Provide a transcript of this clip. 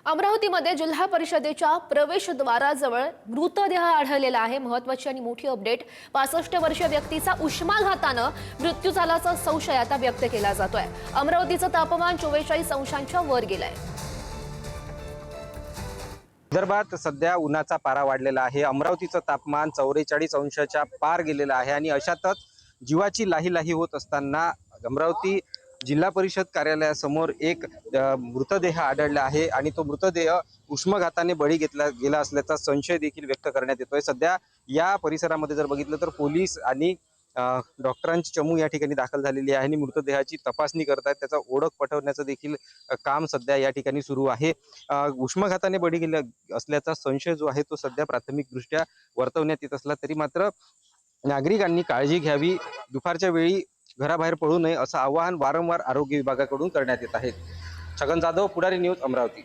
अमरावतीमध्ये जिल्हा परिषदेच्या प्रवेशद्वाराजवळ मृतदेह आढळलेला आहे। महत्त्वाची आणि मोठी अपडेट, 65 वर्षीय व्यक्तीचा उष्माघाताने मृत्यू झाल्याचा संशय आता व्यक्त केला जातोय। अमरावतीचं तापमान 44 अंशांच्या वर गेलंय। विदर्भात सध्या उन्हाचा पारा वाढलेला आहे। अमरावतीचं तापमान 44 अंशाच्या पार गेलेलं आहे आणि अशातच जीवाची लाही होत असताना अमरावती जिल्हा परिषद कार्यालयासमोर एक मृतदेह आढळला आहे आणि तो मृतदेह उष्माघाताने बळी घेतला गेला असल्याचा संशय देखील व्यक्त करण्यात येतोय। सध्या या परिसरामध्ये जर बघितलं तर पोलीस आणि डॉक्टरांची चमू या ठिकाणी दाखल झालेली आहे आणि मृतदेहाची तपासणी करतात, त्याचा ओळख पटवण्याचं देखील काम सध्या या ठिकाणी सुरू आहे। उष्माघाताने बळी गेला असल्याचा संशय जो आहे तो सध्या प्राथमिकदृष्ट्या वर्तवण्यात येत असला तरी मात्र नागरिकांनी काळजी घ्यावी, दुपारच्या वेळी घराबाहेर पडू नये असं आवाहन वारंवार आरोग्य विभागाकडून करण्यात येत आहे। छगन जाधव, पुढारी न्यूज, अमरावती।